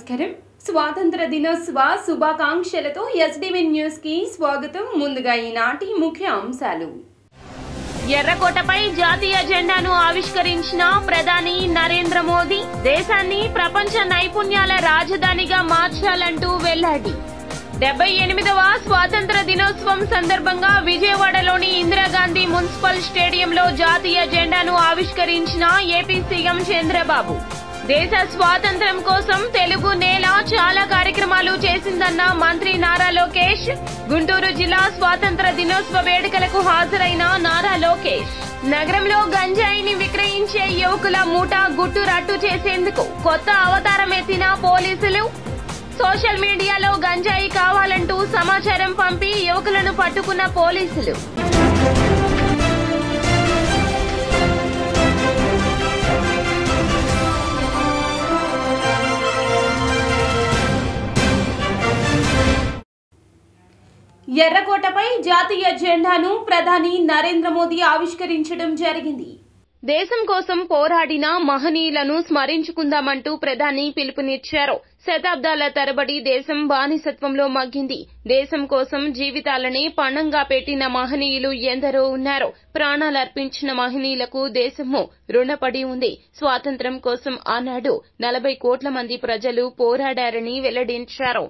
నమస్కారం. స్వాతంత్ర దినోత్సవ శుభాకాంక్షలతో ఎస్డీవీ న్యూస్ కి స్వాగతం. ముందుగా ఈనాటి ముఖ్య అంశాలు. ఎర్రకోటపై జాతీయ జెండాను ఆవిష్కరించిన ప్రధాని నరేంద్ర మోదీ దేశాన్ని ప్రపంచ నైపుణ్యాల రాజధానిగా మార్చాలంటూ వెల్లడి. 78వ స్వాతంత్ర దినోత్సవం సందర్భంగా విజయవాడలోని ఇందిరాగాంధీ మున్సిపల్ స్టేడియంలో జాతీయ జెండాను ఆవిష్కరించిన ఏపీ సీఎం చంద్రబాబు. దేశ స్వాతంత్ర్యం కోసం తెలుగు నేల చాలా కార్యక్రమాలు చేసిందన్న మంత్రి నారా లోకేష్. గుంటూరు జిల్లా స్వాతంత్ర దినోత్సవ వేడుకలకు హాజరైన నారా లోకేష్ నగరంలో గంజాయిని విక్రయించే యువకుల ముఠా గుట్టు రట్టు చేసేందుకు కొత్త అవతారం ఎత్తిన పోలీసులు. సోషల్ మీడియాలో గంజాయి కావాలంటూ సమాచారం పంపి యువకులను పట్టుకున్న పోలీసులు. ఎర్రకోటపై జాతీయ జెండాను ప్రధాని నరేంద్ర మోదీ ఆవిష్కరించడం జరిగింది. దేశం కోసం పోరాడిన మహనీయులను స్మరించుకుందామంటూ ప్రధాని పిలుపునిచ్చారు. శతాబ్దాల తరబడి దేశం బానిసత్వంలో మగ్గింది. దేశం కోసం జీవితాలని పణంగా పెట్టిన మహనీయులు ఎందరో ఉన్నారు. ప్రాణాలర్పించిన మహనీయులకు దేశము రుణపడి ఉంది. స్వాతంత్ర్యం కోసం ఆనాడు 40 కోట్ల మంది ప్రజలు పోరాడారని వెల్లడించారు.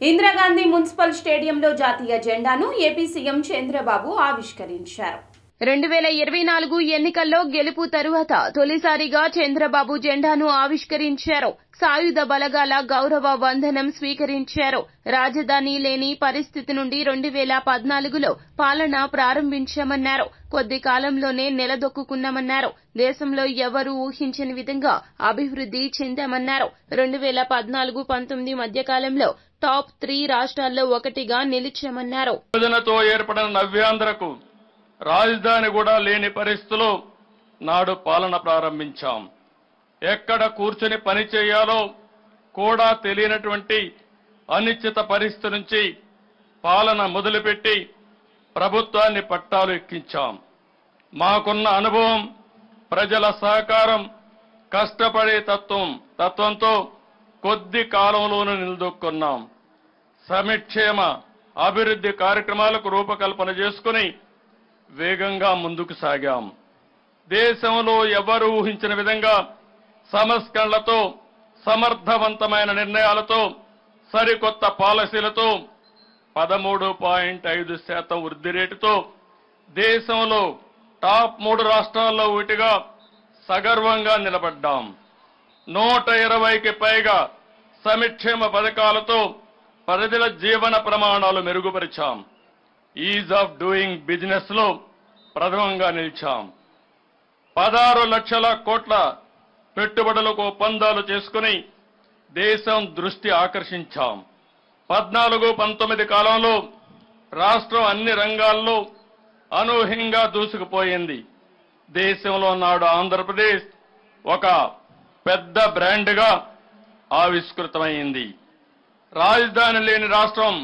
ఇందిరాగాంధీ మున్సిపల్ స్టేడియంలో జాతీయ జెండాను ఏపీ సీఎం చంద్రబాబు ఆవిష్కరించారు. 2024 ఎన్నికల్లో గెలుపు తరువాత తొలిసారిగా చంద్రబాబు జెండాను ఆవిష్కరించారు. సాయుధ బలగాల గౌరవ వందనం స్వీకరించారు. రాజధాని లేని పరిస్థితి నుండి 2014లో పాలన ప్రారంభించామన్నారు. కొద్ది కాలంలోనే నిలదొక్కున్నామన్నారు. దేశంలో ఎవరూ ఊహించని విధంగా అభివృద్ధి చెందామన్నారు. 2014-19 మధ్యకాలంలో టాప్ 3 రాష్ట్రాల్లో ఒకటిగా నిలిచామన్నారు. యోజనతో ఏర్పడిన నవ్యాంధ్రకు రాజధాని కూడా లేని పరిస్థితిలో నాడు పాలన ప్రారంభించాం. ఎక్కడ కూర్చొని పని చేయాలో కూడా తెలియనటువంటి అనిశ్చిత పరిస్థితి నుంచి పాలన మొదలుపెట్టి ప్రభుత్వాన్ని పట్టాలు ఎక్కించాం. మాకున్న అనుభవం, ప్రజల సహకారం, కష్టపడే తత్వంతో కొద్ది కాలంలోనూ నిలదొక్కున్నాం. సంక్షేమ అభివృద్ధి కార్యక్రమాలకు రూపకల్పన చేసుకుని వేగంగా ముందుకు సాగాం. దేశంలో ఎవరూ ఊహించిన విధంగా సంస్కరణలతో, సమర్థవంతమైన నిర్ణయాలతో, సరికొత్త పాలసీలతో 13.5% వృద్ధి రేటుతో దేశంలో టాప్ 3 రాష్ట్రాల్లో ఒకటిగా సగర్వంగా నిలబడ్డాం. 120కి పైగా సంక్షేమ పథకాలతో ప్రజల జీవన ప్రమాణాలు మెరుగుపరిచాం. ఈజ్ ఆఫ్ డూయింగ్ బిజినెస్ లో ప్రథమంగా నిలిచాం. 16 లక్షల కోట్ల పెట్టుబడులకు ఒప్పందాలు చేసుకుని దేశం దృష్టి ఆకర్షించాం. 14-19 కాలంలో రాష్ట్రం అన్ని రంగాల్లో అనూహ్యంగా దూసుకుపోయింది. దేశంలో నాడు ఆంధ్రప్రదేశ్ ఒక పెద్ద బ్రాండ్గా ఆవిష్కృతమైంది. రాజధాని లేని రాష్ట్రం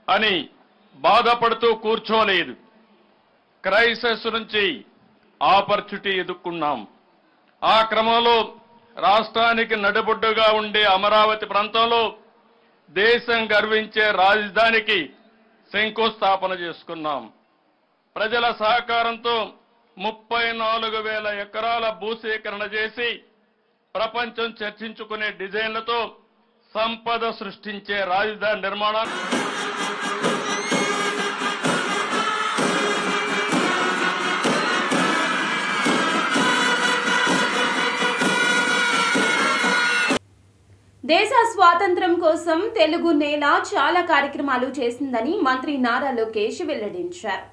అని బాధపడుతూ కూర్చోలేదు. క్రైసిస్ నుంచి ఆపర్చునిటీ ఎదుర్కొన్నాం. ఆ క్రమంలో రాష్ట్రానికి నడిబొడ్డుగా ఉండే అమరావతి ప్రాంతంలో దేశం గర్వించే రాజధానికి శంకుస్థాపన చేసుకున్నాం. ప్రజల సహకారంతో 34,000 ఎకరాల భూసేకరణ చేసి ప్రపంచం చర్చించుకునే డిజైన్లతో సంపద సృష్టించే రాజధాని నిర్మాణాన్ని దేశ స్వాతంత్ర్యం కోసం తెలుగు నేల చాలా కార్యక్రమాలు చేసిందని మంత్రి నారా లోకేష్ వెల్లడించారు.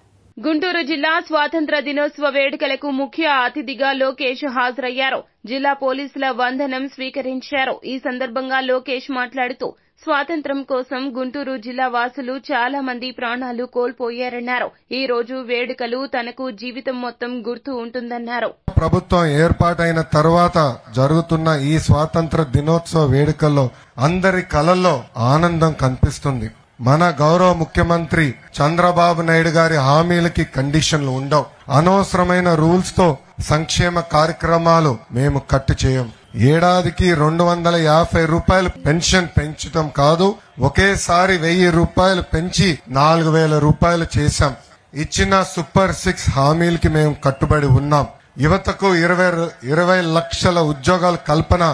గుంటూరు జిల్లా స్వాతంత్ర దినోత్సవ వేడుకలకు ముఖ్య అతిథిగా లోకేష్ హాజరయ్యారు. జిల్లా పోలీసుల వందనం స్వీకరించారు. ఈ సందర్భంగా లోకేష్ మాట్లాడుతూ స్వాతంత్ర్యం కోసం గుంటూరు జిల్లా వాసులు చాలా మంది ప్రాణాలు కోల్పోయారన్నారు. ఈ రోజు వేడుకలు తనకు జీవితం మొత్తం గుర్తు ఉంటుందన్నారు. ప్రభుత్వం ఏర్పాటైన తర్వాత జరుగుతున్న ఈ స్వాతంత్ర దినోత్సవ వేడుకల్లో అందరి కళల్లో ఆనందం కనిపిస్తుంది. మన గౌరవ ముఖ్యమంత్రి చంద్రబాబు నాయుడు గారి హామీలకి కండిషన్లు ఉండవు. అనవసరమైన రూల్స్ తో సంక్షేమ కార్యక్రమాలు మేము కట్టు చేయం. ఏడాదికి 250 రూపాయలు పెన్షన్ పెంచడం కాదు, ఒకేసారి 1000 రూపాయలు పెంచి 4000 రూపాయలు చేశాం. ఇచ్చిన సూపర్ 6 హామీలకి మేము కట్టుబడి ఉన్నాం. యువతకు 20 లక్షల ఉద్యోగాల కల్పన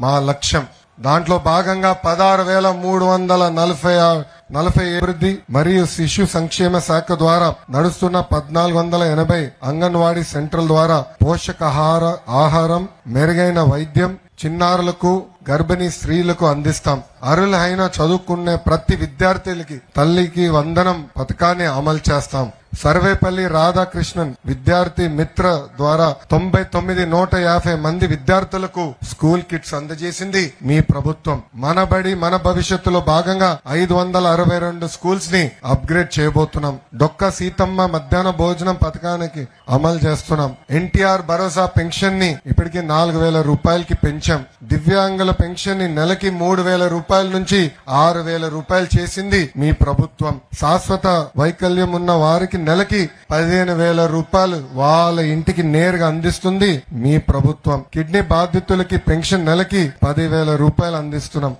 మా లక్ష్యం. దాంట్లో భాగంగా 16,340 అభివృద్ధి మరియు శిశు సంక్షేమ శాఖ ద్వారా నడుస్తున్న 1480 అంగన్వాడీ సెంటర్ల ద్వారా పోషకాహారం, మెరుగైన వైద్యం చిన్నారులకు, గర్భిణీ స్త్రీలకు అందిస్తాం. అర్హులైన చదువుకునే ప్రతి విద్యార్థులకి తల్లికి వందనం పథకాన్ని అమలు చేస్తాం. సర్వేపల్లి రాధాకృష్ణన్ విద్యార్థి మిత్ర ద్వారా 150 మంది విద్యార్థులకు స్కూల్ కిట్స్ అందజేసింది మీ ప్రభుత్వం. మన బడి మన భవిష్యత్తులో భాగంగా 562 స్కూల్స్ ని అప్గ్రేడ్ చేయబోతున్నాం. డొక్క సీతమ్మ మధ్యాహ్న భోజనం పథకానికి అమలు చేస్తున్నాం. ఎన్టీఆర్ భరోసా పెన్షన్ ని ఇప్పటికి 4000 రూపాయలకి పెంచాం. దివ్యాంగుల పెన్షన్ ని నెలకి 3000 రూపాయల నుంచి 6000 రూపాయలు చేసింది మీ ప్రభుత్వం. శాశ్వత వైకల్యం ఉన్న వారికి నెలకి 15,000 రూపాయలు వాళ్ళ ఇంటికి నేరుగా అందిస్తుంది మీ ప్రభుత్వం. కిడ్నీ బాధితులకి పెన్షన్ నెలకి 10,000 రూపాయలు అందిస్తున్నాం.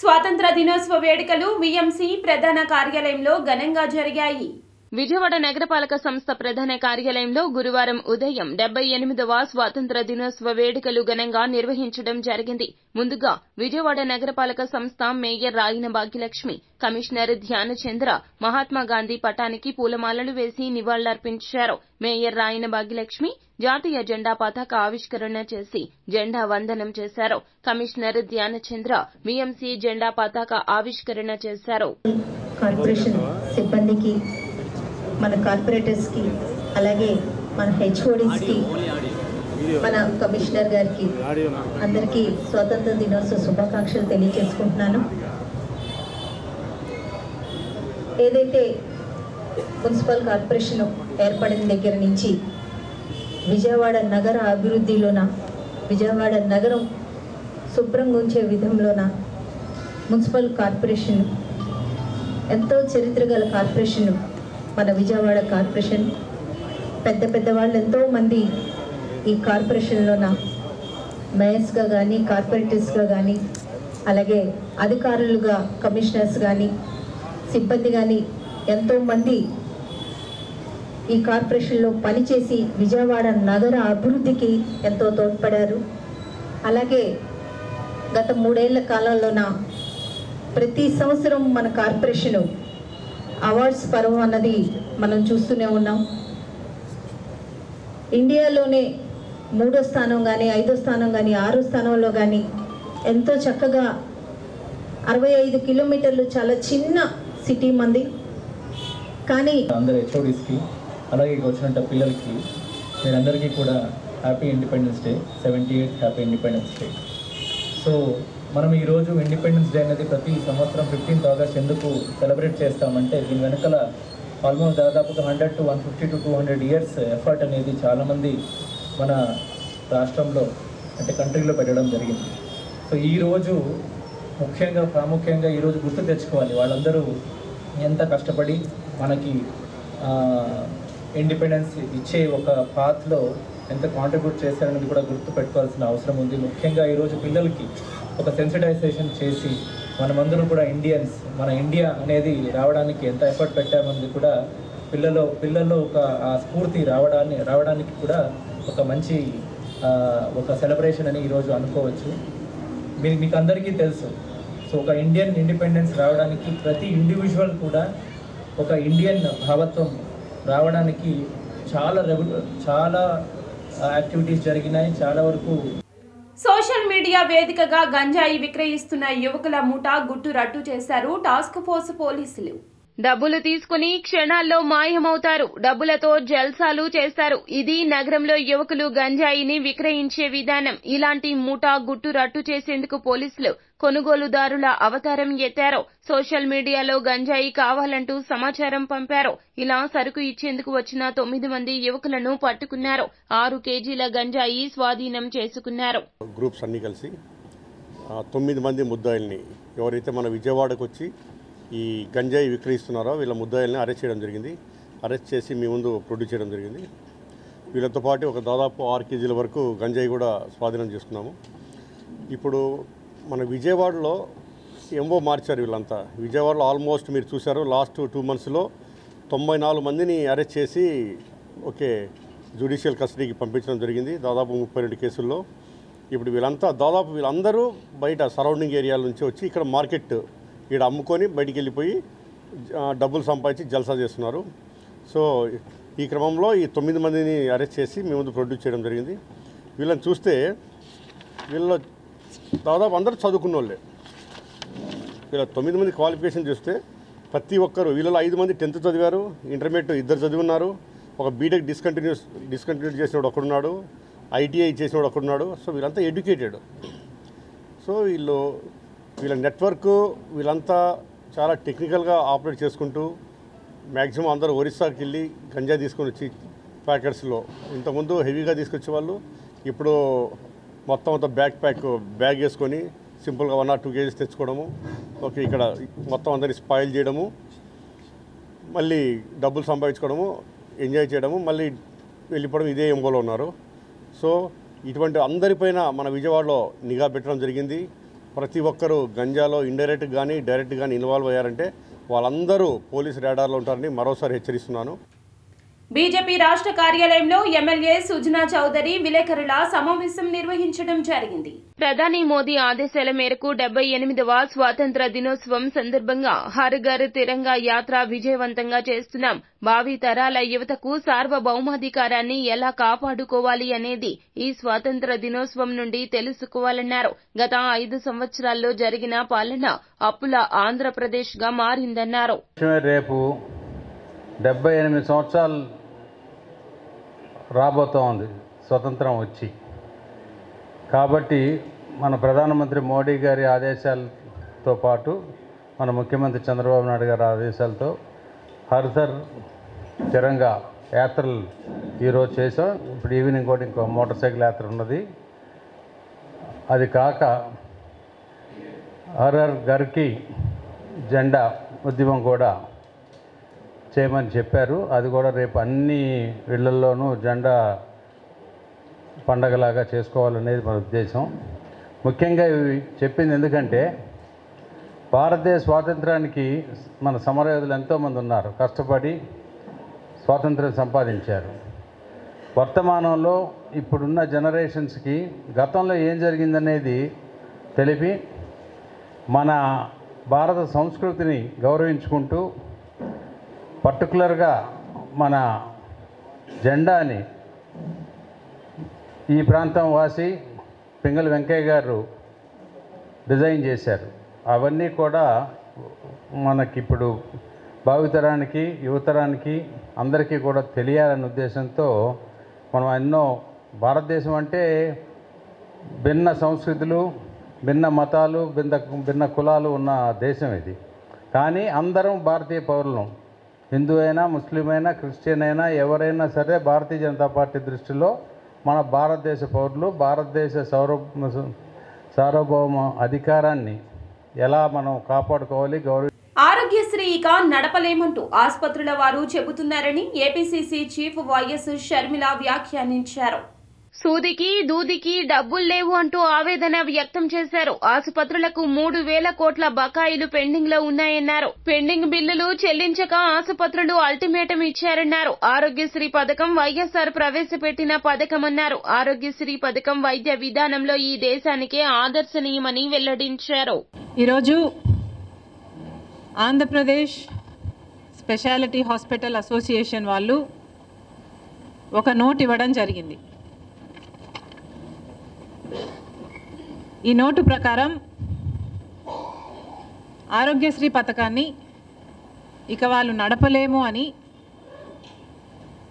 స్వాతంత్ర దినోత్సవ వేడుకలు విఎంసీ ప్రధాన కార్యాలయంలో ఘనంగా జరిగాయి. విజయవాడ నగరపాలక సంస్థ ప్రధాన కార్యాలయంలో గురువారం ఉదయం 78వ స్వాతంత్ర దినోత్సవ వేడుకలు ఘనంగా నిర్వహించడం జరిగింది. ముందుగా విజయవాడ నగరపాలక సంస్థ మేయర్ రాయిన భాగ్యలక్ష్మి, కమిషనర్ ధ్యానచంద్ర మహాత్మాగాంధీ పటానికి పూలమాలలు వేసి నివాళులర్పించారు. మేయర్ రాయిన భాగ్యలక్ష్మి జాతీయ జెండా పతాక ఆవిష్కరణ చేసి జెండా వందనం చేశారు. కమిషనర్ ధ్యానచంద్ర విఎంసీ జెండా పతాక ఆవిష్కరణ చేశారు. కార్పొరేషన్ సిబ్బందికి, మన కార్పొరేటర్స్ కి, అలాగే మన హెచ్ఓడీస్ కి, మన కమిషనర్ గారికి అందరికీ స్వాతంత్ర దినోత్సవ శుభాకాంక్షలు తెలియజేసుకుంటున్నాను. ఏదైతే మున్సిపల్ కార్పొరేషన్ ఏర్పడిన దగ్గర నుంచి విజయవాడ నగర అభివృద్ధిలోన, విజయవాడ నగరం శుభ్రంగా ఉంచే విధంలోన మున్సిపల్ కార్పొరేషన్ ఎంతో చరిత్ర గల కార్పొరేషన్ మన విజయవాడ కార్పొరేషన్. పెద్ద పెద్ద వాళ్ళు ఎంతో మంది ఈ కార్పొరేషన్లోన మేయర్స్గా కానీ, కార్పొరేటర్స్గా కానీ, అలాగే అధికారులుగా కమిషనర్స్ కానీ, సిబ్బంది కానీ ఎంతోమంది ఈ కార్పొరేషన్లో పనిచేసి విజయవాడ నగర అభివృద్ధికి ఎంతో తోడ్పడారు. అలాగే గత 3 ఏళ్ల కాలంలోన ప్రతి సంవత్సరం మన కార్పొరేషన్ అవార్డ్స్ పర్వం అన్నది మనం చూస్తూనే ఉన్నాం. ఇండియాలోనే 3వ స్థానం కానీ, 5వ స్థానం కానీ, 6వ స్థానంలో కానీ ఎంతో చక్కగా 65 కిలోమీటర్లు చాలా చిన్న సిటీ మంది. కానీ అందరు హెచ్ఓడీస్కి, అలాగే వచ్చిన పిల్లలకి మీరందరికీ కూడా happy independence day, 78th happy independence day. So మనం ఈరోజు ఇండిపెండెన్స్ డే అనేది ప్రతి సంవత్సరం 15th ఆగస్ట్ ఎందుకు సెలబ్రేట్ చేస్తామంటే దీని వెనకాల ఆల్మోస్ట్ దాదాపుగా 100 to 150 to 200 ఇయర్స్ ఎఫర్ట్ అనేది చాలామంది మన రాష్ట్రంలో అంటే కంట్రీలో పెట్టడం జరిగింది. సో ఈరోజు ప్రాముఖ్యంగా ఈరోజు గుర్తు తెచ్చుకోవాలి వాళ్ళందరూ ఎంత కష్టపడి మనకి ఇండిపెండెన్స్ ఇచ్చే ఒక పాత్లో ఎంత కాంట్రిబ్యూట్ చేశారనేది కూడా గుర్తు పెట్టుకోవాల్సిన అవసరం ఉంది. ముఖ్యంగా ఈరోజు పిల్లలకి ఒక సెన్సిటైజేషన్ చేసి మనమందరం కూడా ఇండియన్స్, మన ఇండియా అనేది రావడానికి ఎంత ఎఫర్ట్ పెట్టామన్నది కూడా పిల్లల్లో ఒక స్ఫూర్తి రావడానికి కూడా ఒక మంచి ఒక సెలబ్రేషన్ అని ఈరోజు అనుకోవచ్చు. మీకు అందరికీ తెలుసు. సో ఒక ఇండియన్ ఇండిపెండెన్స్ రావడానికి ప్రతి ఇండివిజువల్ కూడా ఒక ఇండియన్ భావత్వం రావడానికి చాలా యాక్టివిటీస్ జరిగినాయి. చాలా వరకు సోషల్ మీడియా వేదికగా గంజాయి విక్రయిస్తున్న యువకుల ముఠా గుట్టు రట్టు చేశారు టాస్క్ ఫోర్స్ పోలీసులు. డబ్బులు తీసుకుని క్షణాల్లో మాయమవుతారు. డబ్బులతో జల్సాలు చేస్తారు. ఇది నగరంలో యువకులు గంజాయిని విక్రయించే విధానం. ఇలాంటి ముఠా గుట్టు రట్టు చేసేందుకు పోలీసులు కొనుగోలుదారుల అవతారం ఎత్తారు. సోషల్ మీడియాలో గంజాయి కావాలంటూ సమాచారం పంపారు. ఇలా సరుకు ఇచ్చేందుకు వచ్చిన 9 మంది యువకులను పట్టుకున్నారు. 6 కేజీల గంజాయి స్వాధీనం చేసుకున్నారు. గ్రూప్స్ అన్ని కలిసి 9 మంది ముద్దాయిల్ని ఎవరైతే మన విజయవాడకు వచ్చి ఈ గంజాయి విక్రయిస్తున్నారో వీళ్ళ ముద్దాయిల్ని అరెస్ట్ చేయడం జరిగింది. అరెస్ట్ చేసి మీ ముందు ప్రొడ్యూస్ చేయడం జరిగింది. వీళ్ళతో పాటు ఒక దాదాపు 6 కేజీల వరకు గంజాయి కూడా స్వాధీనం చేసుకున్నాము. ఇప్పుడు మన విజయవాడలో ఎంఓ మార్చారు వీళ్ళంతా. విజయవాడలో ఆల్మోస్ట్ మీరు చూశారు లాస్ట్ 2 మంత్స్లో 94 మందిని అరెస్ట్ చేసి జ్యుడిషియల్ కస్టడీకి పంపించడం జరిగింది. దాదాపు 32 కేసుల్లో. ఇప్పుడు వీళ్ళందరూ బయట సరౌండింగ్ ఏరియాల నుంచి వచ్చి ఇక్కడ మార్కెట్ ఇక్కడ అమ్ముకొని బయటికి వెళ్ళిపోయి డబ్బులు సంపాదించి జల్సా చేస్తున్నారు. సో ఈ క్రమంలో ఈ 9 మందిని అరెస్ట్ చేసి మీ ముందు ప్రొడ్యూస్ చేయడం జరిగింది. వీళ్ళని చూస్తే వీళ్ళ దాదాపు అందరూ చదువుకున్న వాళ్ళే. వీళ్ళ 9 మంది క్వాలిఫికేషన్ చూస్తే ప్రతి ఒక్కరు వీళ్ళలో 5 మంది 10th చదివారు, ఇంటర్మీడియట్ 2 చదివి ఉన్నారు, ఒక బీటెక్ డిస్కంటిన్యూ చేసినోడు ఒకడున్నాడు, ఐటీఐ చేసినోడు ఒకడున్నాడు. సో వీళ్ళంతా ఎడ్యుకేటెడ్. సో వీళ్ళ నెట్వర్క్ వీళ్ళంతా చాలా టెక్నికల్గా ఆపరేట్ చేసుకుంటూ మ్యాక్సిమం అందరూ ఒరిస్సాకి వెళ్ళి గంజా తీసుకొని వచ్చి ప్యాకెట్స్లో ఇంతకుముందు హెవీగా తీసుకొచ్చే వాళ్ళు ఇప్పుడు మొత్తం అంతా బ్యాగ్ వేసుకొని సింపుల్గా 1 or 2 కేజీస్ తెచ్చుకోవడము, ఇక్కడ మొత్తం అందరినీ స్పాయిల్ చేయడము, మళ్ళీ డబ్బులు సంపాదించుకోవడము, ఎంజాయ్ చేయడము, మళ్ళీ వెళ్ళిపోవడం ఇదే ఎంబోలో ఉన్నారు. సో ఇటువంటి అందరిపైన మన విజయవాడలో నిఘా పెట్టడం జరిగింది. ప్రతి ఒక్కరూ గంజాలో ఇండైరెక్ట్ కానీ డైరెక్ట్ కానీ ఇన్వాల్వ్ అయ్యారంటే వాళ్ళందరూ పోలీసు రాడార్లో ఉంటారని మరోసారి హెచ్చరిస్తున్నాను. బీజేపీ రాష్ట్ర కార్యాలయంలో ఎమ్మెల్యే సుజనా చౌదరి విలేకరుల సమావేశం నిర్వహించడం జరిగింది. ప్రధాని మోదీ ఆదేశాల మేరకు 78వ స్వాతంత్ర దినోత్సవం సందర్భంగా హర్ ఘర్ తిరంగా యాత్ర విజయవంతంగా చేస్తున్నాం. భావి తరాల యువతకు సార్వభౌమాధికారాన్ని ఎలా కాపాడుకోవాలి అనేది ఈ స్వాతంత్ర దినోత్సవం నుండి తెలుసుకోవాలన్నారు. గత 5 సంవత్సరాల్లో జరిగిన పాలన అప్పుల ఆంధ్రప్రదేశ్గా మారిందన్నారు. రేపు 78 సంవత్సరాలు రాబోతోంది స్వతంత్రం వచ్చి. కాబట్టి మన ప్రధానమంత్రి మోడీ గారి ఆదేశాలతో పాటు మన ముఖ్యమంత్రి చంద్రబాబు నాయుడు గారి ఆదేశాలతో హర్ ఘర్ తిరంగా యాత్రలు ఈరోజు చేసాం. ఇప్పుడు ఈవినింగ్ కూడా ఇంకో మోటార్ సైకిల్ యాత్ర ఉన్నది. అది కాక హర్ ఘర్కి జెండా ఉద్యమం కూడా చేయమని చెప్పారు. అది కూడా రేపు అన్ని ఇళ్లల్లోనూ జెండా పండగలాగా చేసుకోవాలనేది మన ఉద్దేశం. ముఖ్యంగా ఇవి చెప్పింది ఎందుకంటే భారతదేశ స్వాతంత్రానికి మన సమరయోధులు ఎంతోమంది ఉన్నారు, కష్టపడి స్వాతంత్రం సంపాదించారు. వర్తమానంలో ఇప్పుడున్న జనరేషన్స్కి గతంలో ఏం జరిగిందనేది తెలిపి మన భారత సంస్కృతిని గౌరవించుకుంటూ పర్టికులర్గా మన జెండాని ఈ ప్రాంతం వాసి పింగళి వెంకయ్య గారు డిజైన్ చేశారు. అవన్నీ కూడా మనకిప్పుడు భావితరానికి యువతరానికి అందరికీ కూడా తెలియాలనే ఉద్దేశంతో మనం ఎన్నో భారతదేశం అంటే భిన్న సంస్కృతులు, భిన్న మతాలు, భిన్న కులాలు ఉన్న దేశం ఇది. కానీ అందరం భారతీయ పౌరులం. హిందూ అయినా, ముస్లిం అయినా, క్రిస్టియన్ అయినా, ఎవరైనా సరే భారతీయ జనతా పార్టీ దృష్టిలో మన భారతదేశ పౌరులు. భారతదేశ సార్వభౌమ అధికారాన్ని ఎలా మనం కాపాడుకోవాలి, ఆరోగ్యశ్రీ ఇక నడపలేమంటూ ఆసుపత్రుల వారు చెబుతున్నారని ఏపీసీసీ చీఫ్ వైఎస్ షర్మిల వ్యాఖ్యానించారు. సూదికి దూదికి డబ్బులు లేవు అంటూ ఆవేదన వ్యక్తం చేశారు. ఆసుపత్రులకు 3,000 కోట్ల బకాయిలు పెండింగ్ లో ఉన్నాయన్నారు. పెండింగ్ బిల్లులు చెల్లించక ఆసుపత్రులు అల్టిమేటం ఇచ్చారన్నారు. ఆరోగ్యశ్రీ పథకం వైఎస్ఆర్ ప్రవేశపెట్టిన పథకమన్నారు. ఆరోగ్యశ్రీ పథకం వైద్య విధానంలో ఈ దేశానికే ఆదర్శనీయమని వెల్లడించారు. ఈరోజు ఆంధ్రప్రదేశ్ స్పెషాలిటీ హాస్పిటల్ అసోసియేషన్ వాళ్ళు ఒక నోట్ ఇవ్వడం జరిగింది. ఈ నోటు ప్రకారం ఆరోగ్యశ్రీ పథకాన్ని ఇక వాళ్ళు నడపలేము అని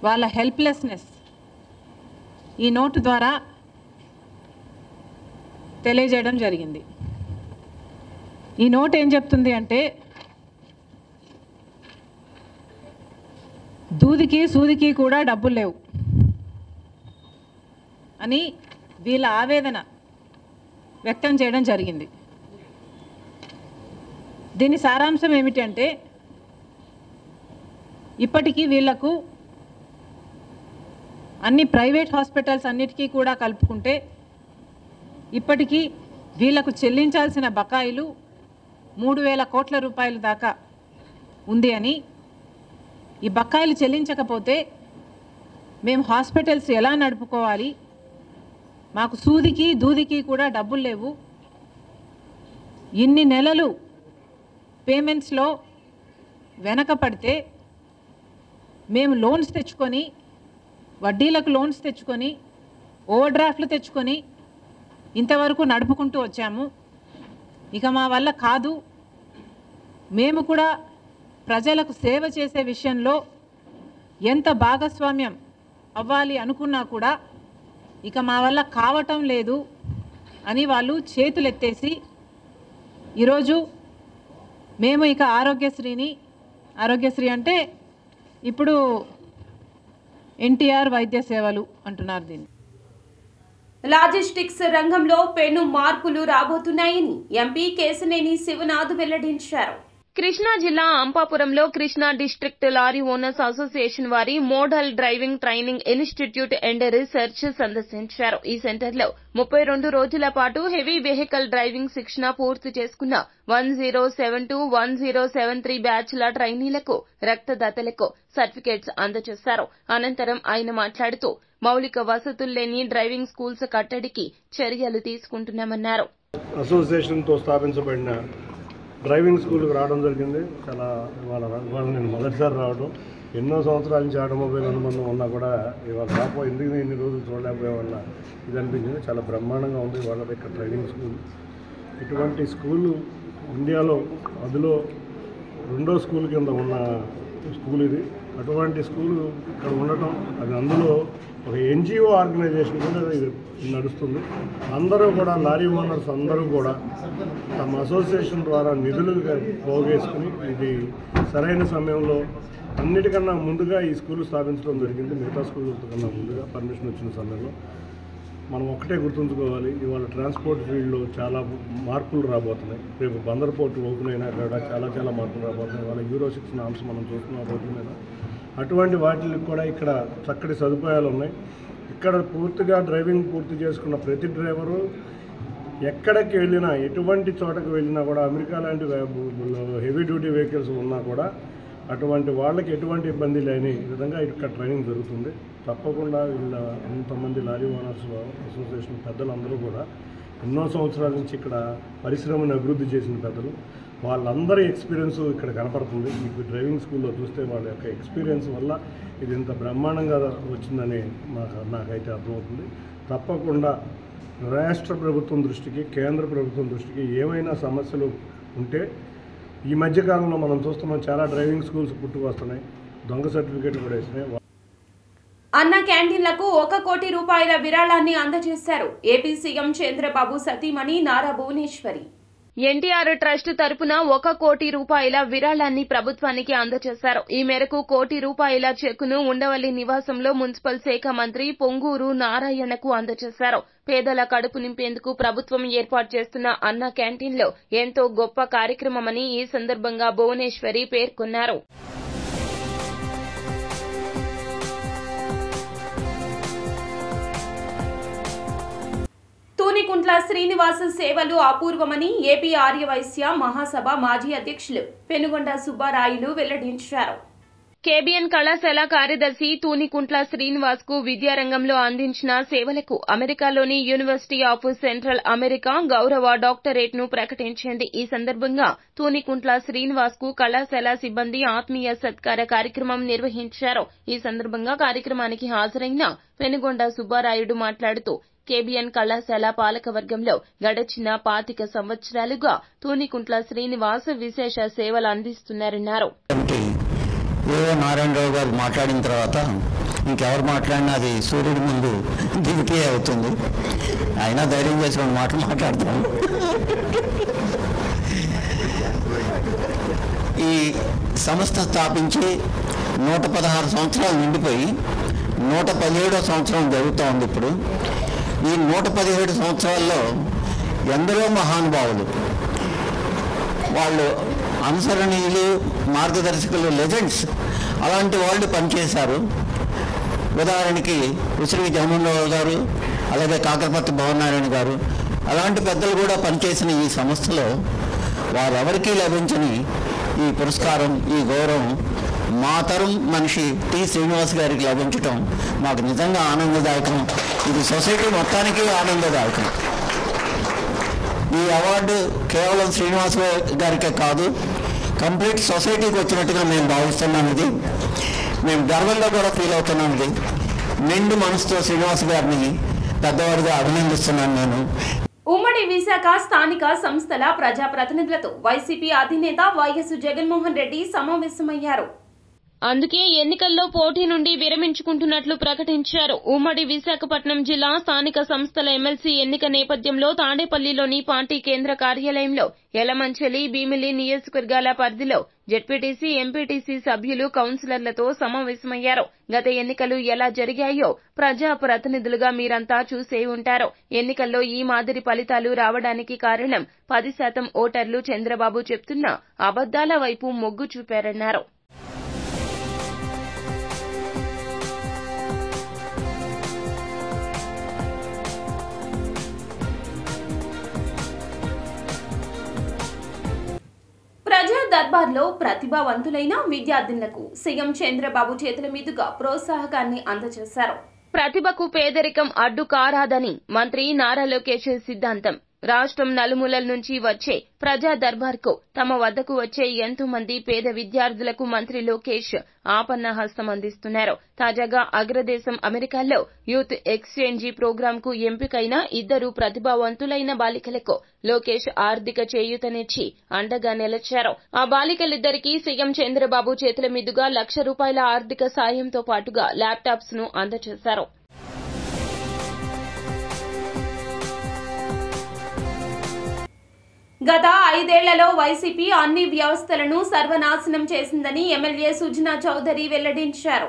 వాళ్ళ హెల్ప్లెస్నెస్ ఈ నోటు ద్వారా తెలియజేయడం జరిగింది. ఈ నోట్ ఏం చెప్తుంది అంటే, దూదికి సూదికి కూడా డబ్బులు లేవు అని వీళ్ళ ఆవేదన వ్యక్తం చేయడం జరిగింది. దీని సారాంశం ఏమిటంటే, ఇప్పటికీ వీళ్లకు అన్ని ప్రైవేట్ హాస్పిటల్స్ అన్నిటికీ కూడా కలుపుకుంటే ఇప్పటికీ వీళ్లకు చెల్లించాల్సిన బకాయిలు 3,000 కోట్ల రూపాయల దాకా ఉంది అని, ఈ బకాయిలు చెల్లించకపోతే మేము హాస్పిటల్స్ ఎలా నడుపుకోవాలి, మాకు సూదికి దూదికి కూడా డబ్బులు లేవు, ఇన్ని నెలలు పేమెంట్స్లో వెనకపడితే మేము లోన్స్ తెచ్చుకొని, వడ్డీలకు లోన్స్ తెచ్చుకొని, ఓవర్ డ్రాఫ్ట్లు తెచ్చుకొని ఇంతవరకు నడుపుకుంటూ వచ్చాము. ఇక మా వల్ల కాదు, మేము కూడా ప్రజలకు సేవ చేసే విషయంలో ఎంత భాగస్వామ్యం అవ్వాలి అనుకున్నా కూడా ఇక మా వల్ల కావటం లేదు అని వాళ్ళు చేతులు ఎత్తేసి ఈరోజు మేము ఇక ఆరోగ్యశ్రీ అంటే ఇప్పుడు ఎన్టీఆర్ వైద్య సేవలు అంటున్నారు. దీన్ని లాజిస్టిక్స్ రంగంలో పెను మార్పులు రాబోతున్నాయని ఎంపీ కేశినేని శివనాథ్ వెల్లడించారు. కృష్ణా జిల్లా అంపాపురంలో Krishna district lorry owners association వారి model driving training institute and research సందర్శించారు. ఈ సెంటర్లో 32 రోజుల పాటు హెవీ వెహికల్ డ్రైవింగ్ శిక్షణ పూర్తి చేసుకున్న 1072-1073 బ్యాచ్ల ట్రైనీలకు రక్తదాతలకు సర్టిఫికేట్స్ అందజేశారు. అనంతరం ఆయన మాట్లాడుతూ మౌలిక వసతులు లేని డ్రైవింగ్ స్కూల్స్ కట్టడికి చర్యలు తీసుకుంటున్నామన్నారు. అసోసియేషన్ తో స్థాపించబడిన డ్రైవింగ్ స్కూల్కి రావడం జరిగింది. ఇవాళ నేను మొదటిసారి రావడం, ఎన్నో సంవత్సరాల నుంచి ఆటోమొబైల్ అనుబంధం ఉన్నా కూడా ఇవాళ ఎందుకు ఇన్ని రోజులు చూడలేకపోయే వల్ల ఇది అనిపించింది. చాలా బ్రహ్మాండంగా ఉంది వాళ్ళ ఇక్కడ ట్రైనింగ్ స్కూల్. ఇటువంటి స్కూలు ఇండియాలో అందులో 2వ స్కూల్ కింద ఉన్న స్కూల్ ఇది. అటువంటి స్కూలు ఇక్కడ ఉండటం, అది అందులో ఒక ఎన్జిఓ ఆర్గనైజేషన్ కూడా ఇది నడుస్తుంది. అందరూ కూడా లారీ ఓనర్స్ అందరూ కూడా తమ అసోసియేషన్ ద్వారా నిధులు పోగేసుకుని ఇది సరైన సమయంలో అన్నిటికన్నా ముందుగా ఈ స్కూల్ స్థాపించడం జరిగింది. మిగతా స్కూల్ కన్నా ముందుగా పర్మిషన్ వచ్చిన సమయంలో మనం ఒక్కటే గుర్తుంచుకోవాలి, ఇవాళ ట్రాన్స్పోర్ట్ ఫీల్డ్లో చాలా మార్పులు రాబోతున్నాయి. రేపు బందర్ పోర్టు ఓపెన్ అయినా కూడా చాలా మార్పులు రాబోతున్నాయి. ఇవాళ Euro 6 నామ్స్ మనం చూస్తున్నాం రోడ్ల మీద. అటువంటి వాటికి కూడా ఇక్కడ చక్కటి సదుపాయాలు ఉన్నాయి. ఇక్కడ పూర్తిగా డ్రైవింగ్ పూర్తి చేసుకున్న ప్రతి డ్రైవరు ఎక్కడికి వెళ్ళినా, ఎటువంటి చోటకి వెళ్ళినా కూడా, అమెరికా లాంటి హెవీ డ్యూటీ వెహికల్స్ ఉన్నా కూడా అటువంటి వాళ్ళకి ఎటువంటి ఇబ్బంది లేని విధంగా ఇక్కడ ట్రైనింగ్ జరుగుతుంది. తప్పకుండా వీళ్ళ ఇంతమంది లారీ ఓనర్స్ అసోసియేషన్ పెద్దలందరూ కూడా ఎన్నో సంవత్సరాల నుంచి ఇక్కడ పరిశ్రమను అభివృద్ధి చేసిన పెద్దలు, వాళ్ళందరి ఎక్స్పీరియన్స్ ఇక్కడ కనపడుతుంది. మీకు డ్రైవింగ్ స్కూల్లో చూస్తే వాళ్ళ యొక్క ఎక్స్పీరియన్స్ వల్ల ఇది ఇంత బ్రహ్మాండంగా వచ్చిందని నాకైతే అర్థమవుతుంది. తప్పకుండా రాష్ట్ర ప్రభుత్వం దృష్టికి, కేంద్ర ప్రభుత్వం దృష్టికి ఏమైనా సమస్యలు ఉంటే, ఈ మధ్యకాలంలో మనం చూస్తున్నాం చాలా డ్రైవింగ్ స్కూల్స్ పుట్టుకొస్తున్నాయి, దొంగ సర్టిఫికేట్ కూడా ఇస్తున్నాయి. అన్న క్యాంటీన్లకు 1 కోటి రూపాయల విరాళాన్ని అందజేశారు ఏపీ సీఎం చంద్రబాబు సతీమణి నారా భువనేశ్వరి. ఎన్టీఆర్ ట్రస్ట్ తరపున 1 కోటి రూపాయల విరాళాన్ని ప్రభుత్వానికి అందజేశారు. ఈ మేరకు 1 కోటి రూపాయల చెక్కును ఉండవల్లి నివాసంలో మున్సిపల్ శాఖ మంత్రి పొంగూరు నారాయణకు అందజేశారు. పేదల కడుపు నింపేందుకు ప్రభుత్వం ఏర్పాటు చేస్తున్న అన్న క్యాంటీన్లో ఎంతో గొప్ప కార్యక్రమమని ఈ సందర్భంగా భువనేశ్వరి పేర్కొన్నారు. తూనికుంట్ల శ్రీనివాస సేవలు అపూర్వమని ఏపీ ఆర్యవైశ్య మహాసభ మాజీ అధ్యక్షులు పెనుగొండ సుబ్బారాయులు వెల్లడించారు. కేబిఎన్ కళాశాల కార్యదర్శి తూనికుంట్ల శ్రీనివాస్ కు విద్యారంగంలో అందించిన సేవలకు అమెరికాలోని యూనివర్సిటీ ఆఫ్ సెంట్రల్ అమెరికా గౌరవ డాక్టరేట్ ను ప్రకటించింది. ఈ సందర్భంగా తూనికుంట్ల శ్రీనివాస్ కు కళాశాల సిబ్బంది ఆత్మీయ సత్కార కార్యక్రమం నిర్వహించారు. ఈ సందర్భంగా కార్యక్రమానికి హాజరైన పెనుగొండ సుబ్బారాయుడు మాట్లాడుతూ కేబిఎన్ కళాశాల పాలకవర్గంలో గడచిన 25 సంవత్సరాలుగా తూనికుంట్ల శ్రీనివాస్ విశేష సేవలు అందిస్తున్నారన్నారు. నారాయణరావు గారు మాట్లాడిన తర్వాత ఇంకెవరు మాట్లాడినా అది సూర్యుడి ముందు దిగితే అవుతుంది. అయినా ధైర్యం చేసి 2 మాటలు మాట్లాడతాను. ఈ సంస్థ స్థాపించి 116 సంవత్సరాలు నిండిపోయి 117వ సంవత్సరం జరుగుతూ ఉంది. ఇప్పుడు ఈ 117 సంవత్సరాల్లో ఎందరో మహానుభావులు, వాళ్ళు అనుసరణీయులు, మార్గదర్శకులు, లెజెండ్స్ అలాంటి వాళ్ళు పనిచేశారు. ఉదాహరణకి ఉసిరి జగన్మోహన్ గారు, అలాగే కాకరపర్తి భవనారాయణ గారు అలాంటి పెద్దలు కూడా పనిచేసిన ఈ సంస్థలో వారెవరికీ లభించని ఈ పురస్కారం, ఈ గౌరవం మా తరం మనిషి టి శ్రీనివాస్ గారికి లభించడం మాకు నిజంగా ఆనందదాయకం. ఇది సొసైటీ మొత్తానికి ఆనందదాయకం. ఈ అవార్డు కేవలం శ్రీనివాస్ గారికే కాదు, కంప్లీట్ సొసైటీకి వచ్చినట్టుగా మేము భావిస్తున్నాం. ఇది మేము గర్వంగా కూడా ఫీల్ అవుతున్నాం. ఇది నిండు మనసుతో శ్రీనివాస్ గారిని పెద్దవాడిగా అభినందిస్తున్నాను నేను. ఉమ్మడి విశాఖ స్థానిక సంస్థల ప్రజాప్రతినిధులతో వైసీపీ అధినేత వైఎస్ జగన్మోహన్ రెడ్డి సమావేశమయ్యారు. అందుకే ఎన్నికల్లో పోటీ నుండి విరమించుకుంటున్నట్లు ప్రకటించారు. ఉమ్మడి విశాఖపట్నం జిల్లా స్థానిక సంస్థల ఎమ్మెల్సీ ఎన్నిక నేపథ్యంలో తాడేపల్లిలోని పార్టీ కేంద్ర కార్యాలయంలో యలమంచిలి, భీమిలి నియోజకవర్గాల పరిధిలో జెడ్పీటీసీ, ఎంపీటీసీ సభ్యులు, కౌన్సిలర్లతో సమావేశమయ్యారు. గత ఎన్నికలు ఎలా జరిగాయో ప్రజా ప్రతినిధులుగా మీరంతా చూసే ఉంటారు. ఎన్నికల్లో ఈ మాదిరి ఫలితాలు రావడానికి కారణం 10% ఓటర్లు చంద్రబాబు చెప్తున్న అబద్దాల వైపు మొగ్గు చూపారన్నారు. ప్రజా దర్బార్లో ప్రతిభావంతులైన విద్యార్థులకు సీఎం చంద్రబాబు చేతుల మీదుగా ప్రోత్సాహకాన్ని అందజేశారు. ప్రతిభకు పేదరికం అడ్డు కారాదని మంత్రి నారా లోకేష్ సిద్ధాంతం. రాష్ట్రం నలుమూలల నుంచి వచ్చే ప్రజా దర్బార్కు తమ వద్దకు వచ్చే ఎంతో మంది పేద విద్యార్థులకు మంత్రి లోకేష్ ఆపన్న హస్తం అందిస్తున్నారు. తాజాగా అగ్రదేశం అమెరికాలో యూత్ ఎక్స్చేంజీ ప్రోగ్రాంకు ఎంపికైన 2 ప్రతిభావంతులైన బాలికలకు లోకేష్ ఆర్థిక చేయూతనిచ్చి అండగా నిలిచారు. ఆ బాలికలిద్దరికీ సీఎం చంద్రబాబు చేతుల మీదుగా ₹1,00,000 ఆర్థిక సాయంతో పాటుగా ల్యాప్టాప్స్ ను అందజేశారు. గత 5 ఏళ్లలో వైసీపీ అన్ని వ్యవస్థలను సర్వనాశనం చేసిందని ఎమ్మెల్యే సుజనా చౌదరి వెల్లడించారు.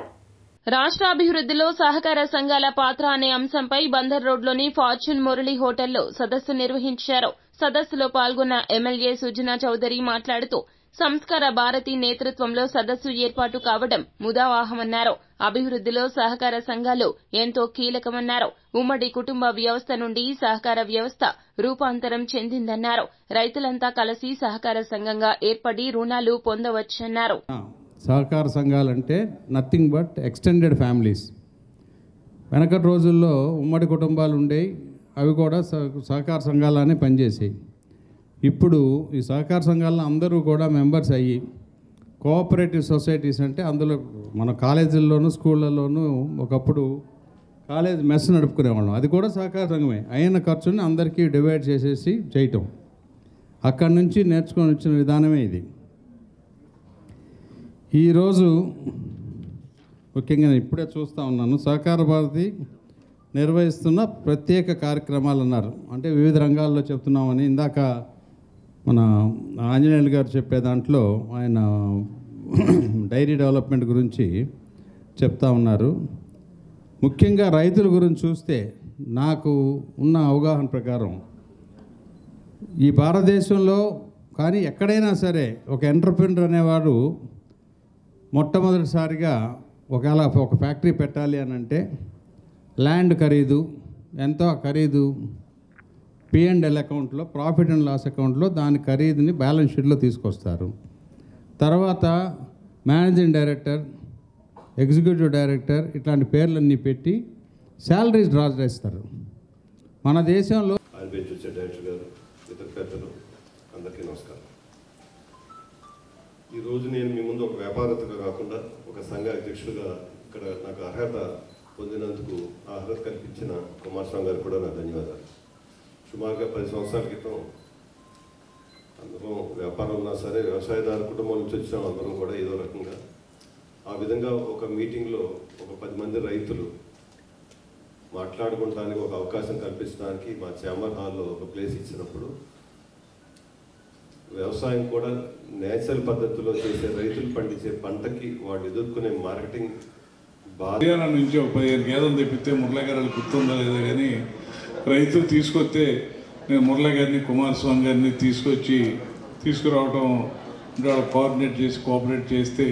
రాష్ట్రాభివృద్ధిలో సహకార సంఘాల పాత్ర అనే అంశంపై బందర్ రోడ్లోని ఫార్చ్యూన్ మురళి హోటల్లో సదస్సు నిర్వహించారు. సదస్సులో పాల్గొన్న ఎమ్మెల్యే సుజనా చౌదరి మాట్లాడుతూ సంస్కార భారతి నేతృత్వంలో సదస్సు ఏర్పాటు కావడం ముదావాహమన్నారు. అభివృద్ధిలో సహకార సంఘాలు ఎంతో కీలకమన్నారు. ఉమ్మడి కుటుంబ వ్యవస్థ నుండి సహకార వ్యవస్థ రూపాంతరం చెందిందన్నారు. రైతులంతా కలిసి సహకార సంఘంగా ఏర్పడి రుణాలు పొందవచ్చన్నారు. సహకార సంఘాలంటే నథింగ్ బట్ ఎక్స్టెండెడ్ ఫ్యామిలీస్. వెనకటి రోజుల్లో ఉమ్మడి కుటుంబాలు ఉండేవి, అవి కూడా సహకార సంఘాలనే పనిచేసాయి. ఇప్పుడు ఈ సహకార సంఘాలను అందరూ కూడా మెంబర్స్ అయ్యి కోఆపరేటివ్ సొసైటీస్ అంటే అందులో మన కాలేజీల్లోనూ స్కూళ్ళలోనూ ఒకప్పుడు కాలేజ్ మెస్ నడుపుకునేవాళ్ళం. అది కూడా సహకార సంఘమే. అయిన ఖర్చుని అందరికీ డివైడ్ చేసేసి చేయటం, అక్కడి నుంచి నేర్చుకొని వచ్చిన విధానమే ఇది. ఈరోజు ముఖ్యంగా ఇప్పుడే చూస్తూ ఉన్నాను, సహకార భారతి నిర్వహిస్తున్న ప్రత్యేక కార్యక్రమాలు అన్నారు. అంటే వివిధ రంగాల్లో చెప్తున్నామని ఇందాక మన ఆంజనేయులు గారు చెప్పే దాంట్లో ఆయన డైరీ డెవలప్మెంట్ గురించి చెప్తా ఉన్నారు. ముఖ్యంగా రైతుల గురించి చూస్తే నాకు ఉన్న అవగాహన ప్రకారం ఈ భారతదేశంలో కానీ ఎక్కడైనా సరే ఒక ఎంటర్‌ప్రెన్యూర్ అనేవాడు మొట్టమొదటిసారిగా ఒకవేళ ఒక ఫ్యాక్టరీ పెట్టాలి అని అంటే ల్యాండ్ ఖరీదు ఎంతో, ఖరీదు P&L అకౌంట్లో, ప్రాఫిట్ అండ్ లాస్ అకౌంట్లో దాని ఖరీదుని బ్యాలెన్స్ షీట్లో తీసుకొస్తారు. తర్వాత మేనేజింగ్ డైరెక్టర్, ఎగ్జిక్యూటివ్ డైరెక్టర్ ఇట్లాంటి పేర్లన్నీ పెట్టి శాలరీస్ డ్రా చేస్తారు. మన దేశంలో డైరెక్టర్ గారు, ఇతర పెద్దలు అందరికీ నమస్కారం. ఈరోజు నేను మీ ముందు ఒక వ్యాపారతగా కాకుండా ఒక సంఘ అధ్యక్షుడిగా ఇక్కడ నాకు అర్హత పొందినందుకు ఆ అర్హత కల్పించిన కుమారస్వామి గారు కూడా నా ధన్యవాదాలు. సుమారుగా 10 సంవత్సరాల క్రితం అందరం వ్యాపారం ఉన్నా సరే వ్యవసాయదారు కుటుంబం నుంచి వచ్చిన అందరం కూడా ఏదో రకంగా ఆ విధంగా ఒక మీటింగ్లో ఒక 10 మంది రైతులు మాట్లాడుకోవడానికి ఒక అవకాశం కల్పించడానికి మా ఛాంబర్ హాల్లో ఒక ప్లేస్ ఇచ్చినప్పుడు వ్యవసాయం కూడా నేచురల్ పద్ధతిలో చేసే రైతులు పండించే పంటకి వాళ్ళు ఎదుర్కొనే మార్కెటింగ్ హర్యానా నుంచి ఒక 15 గేదెలు తెప్పితే మురళీ గారు గుర్తుందా లేదా కానీ రైతులు తీసుకొస్తే నేను మురళీ గారిని కుమారస్వామి గారిని తీసుకురావడం వాళ్ళు కోఆర్డినేట్ చేసి కోఆపరేట్ చేస్తే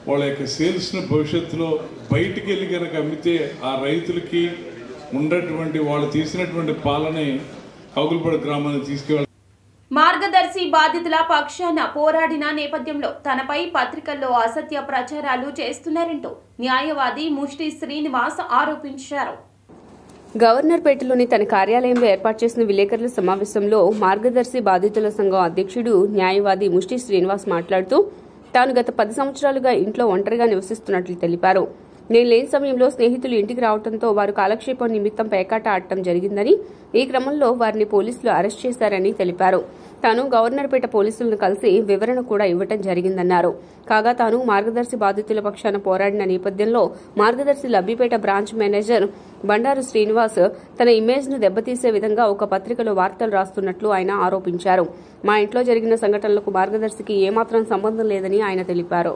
వాళ్ళ యొక్క సేల్స్ని భవిష్యత్తులో బయటికి వెళ్ళి కనుక అమ్మితే ఆ రైతులకి ఉన్నటువంటి వాళ్ళు తీసినటువంటి పాలని కౌగులపాడు గ్రామానికి తీసుకెళ్ళి మార్గదర్శి బాధితుల పక్షాన పోరాడిన నేపథ్యంలో తనపై పత్రికల్లో అసత్య ప్రచారాలు చేస్తున్నారంటూ న్యాయవాది ముష్టి శ్రీనివాస్ ఆరోపించారు. గవర్నర్పేటలోని తన కార్యాలయంలో ఏర్పాటు చేసిన విలేకరుల సమావేశంలో మార్గదర్శి బాధితుల సంఘం అధ్యక్షుడు న్యాయవాది ముష్టి శ్రీనివాస్ మాట్లాడుతూ తాను గత 10 సంవత్సరాలుగా ఇంట్లో ఒంటరిగా నివసిస్తున్నట్లు తెలిపారు. నేను లేని సమయంలో స్నేహితులు ఇంటికి రావడంతో వారు కాలక్షేపం నిమిత్తం పేకాట ఆడటం జరిగిందని, ఈ క్రమంలో వారిని పోలీసులు అరెస్ట్ చేశారని తెలిపారు. తాను గవర్నర్పేట పోలీసులను కలిసి వివరణ కూడా ఇవ్వటం జరిగిందన్నారు. కాగా తాను మార్గదర్శి బాధితుల పక్షాన పోరాడిన నేపథ్యంలో మార్గదర్శి లబ్బిపేట బ్రాంచ్ మేనేజర్ బండారు శ్రీనివాస్ తన ఇమేజ్ ను దెబ్బతీసే విధంగా ఒక పత్రికలో వార్తలు రాస్తున్నట్లు ఆయన ఆరోపించారు. మా ఇంట్లో జరిగిన సంఘటనలకు మార్గదర్శికి ఏమాత్రం సంబంధం లేదని ఆయన తెలిపారు.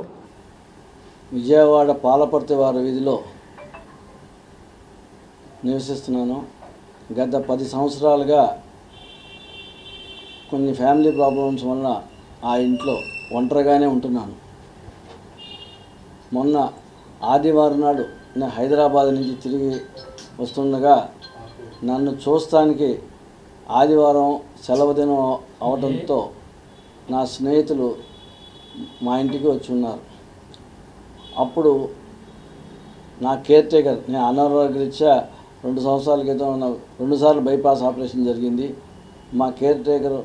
విజయవాడ పాలపర్తి వారి వీధిలో నివసిస్తున్నాను. గత 10 సంవత్సరాలుగా కొన్ని ఫ్యామిలీ ప్రాబ్లమ్స్ వల్ల ఆ ఇంట్లో ఒంటరిగానే ఉంటున్నాను. మొన్న ఆదివారం నాడు నేను హైదరాబాద్ నుంచి తిరిగి వస్తుండగా నన్ను చూస్తానికి ఆదివారం సెలవు దినం అవడంతో నా స్నేహితులు మా ఇంటికి వచ్చి ఉన్నారు. అప్పుడు నా కేర్ టేకర్, నేను అనారోగ్యరీత్యా 2 సంవత్సరాల క్రితం 2 సార్లు బైపాస్ ఆపరేషన్ జరిగింది. మా కేర్ టేకర్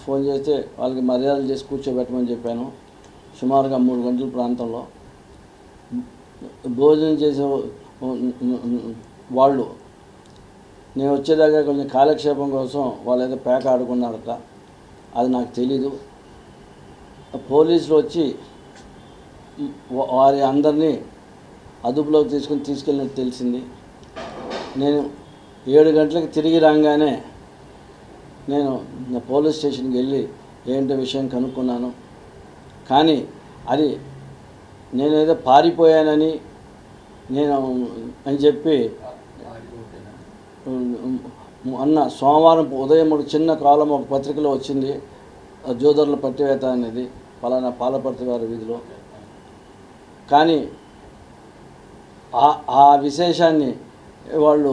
ఫోన్ చేస్తే వాళ్ళకి మర్యాదలు చేసి కూర్చోబెట్టమని చెప్పాను. సుమారుగా 3 గంటల ప్రాంతంలో భోజనం చేసే వాళ్ళు నేను వచ్చేదాకా కొంచెం కాలక్షేపం కోసం వాళ్ళు ఏదో పేక ఆడుకున్నారట. అది నాకు తెలీదు. పోలీసులు వచ్చి వారి అందరినీ అదుపులోకి తీసుకెళ్ళినట్టు తెలిసింది. నేను 7 గంటలకు తిరిగి రాగానే నేను పోలీస్ స్టేషన్కి వెళ్ళి ఏంటో విషయం కనుక్కున్నాను. కానీ అది నేనేదో పారిపోయానని అని చెప్పి అన్న సోమవారం ఉదయం ఒక చిన్న కాలం ఒక పత్రికలో వచ్చింది, జోదర్ల పట్టివేత అనేది పలానా పాలపర్తి వారి వీధిలో. కానీ ఆ విశేషాన్ని వాళ్ళు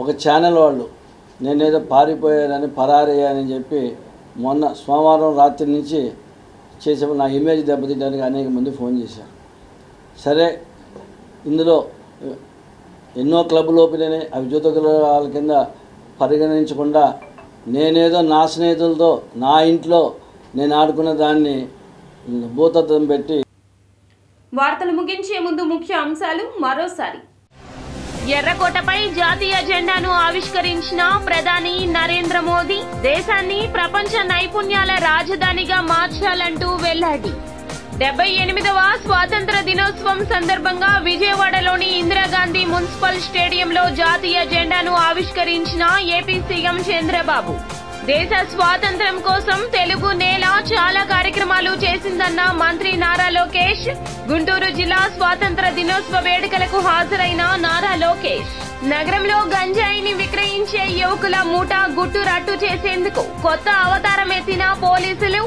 ఒక ఛానల్ వాళ్ళు నేనేదో పారిపోయానని పరారయ్యానని చెప్పి మొన్న సోమవారం రాత్రి నుంచి చేసేప్పుడు నా ఇమేజ్ దెబ్బతింటానికి అనేక మంది ఫోన్ చేశారు. సరే, ఇందులో ఎన్నో క్లబ్లు ఓపెన్ అవి జూతగల కింద పరిగణించకుండా నేనేదో నా స్నేహితులతో నా ఇంట్లో నేను ఆడుకున్న దాన్ని భూతత్వం పెట్టి. వార్తలు ముగించే ముందు ముఖ్య అంశాలు మరోసారి. ఎర్రకోటపై జాతీయ జెండాను ఆవిష్కరించిన ప్రధాని నరేంద్ర మోదీ దేశాన్ని ప్రపంచ నైపుణ్యాల రాజధానిగా మార్చాలంటూ వెల్లడి. 78వ స్వాతంత్ర దినోత్సవం సందర్భంగా విజయవాడలోని ఇందిరాగాంధీ మున్సిపల్ స్టేడియంలో జాతీయ జెండాను ఆవిష్కరించిన ఏపీ సీఎం చంద్రబాబు. దేశ స్వాతంత్ర్యం కోసం తెలుగు నేల చాలా కార్యక్రమాలు చేసిందన్న మంత్రి నారా లోకేష్. గుంటూరు జిల్లా స్వాతంత్ర దినోత్సవ వేడుకలకు హాజరైన నారా లోకేష్. నగరంలో గంజాయిని విక్రయించే యువకుల మూటా గుట్టు రట్టు చేసేందుకు కొత్త అవతారం ఎత్తిన పోలీసులు.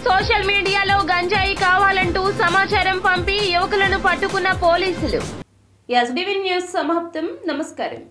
సోషల్ మీడియాలో గంజాయి కావాలంటూ సమాచారం పంపి యువకులను పట్టుకున్న పోలీసులు. ఎస్డీవీ న్యూస్ సమాప్తం. నమస్కారం.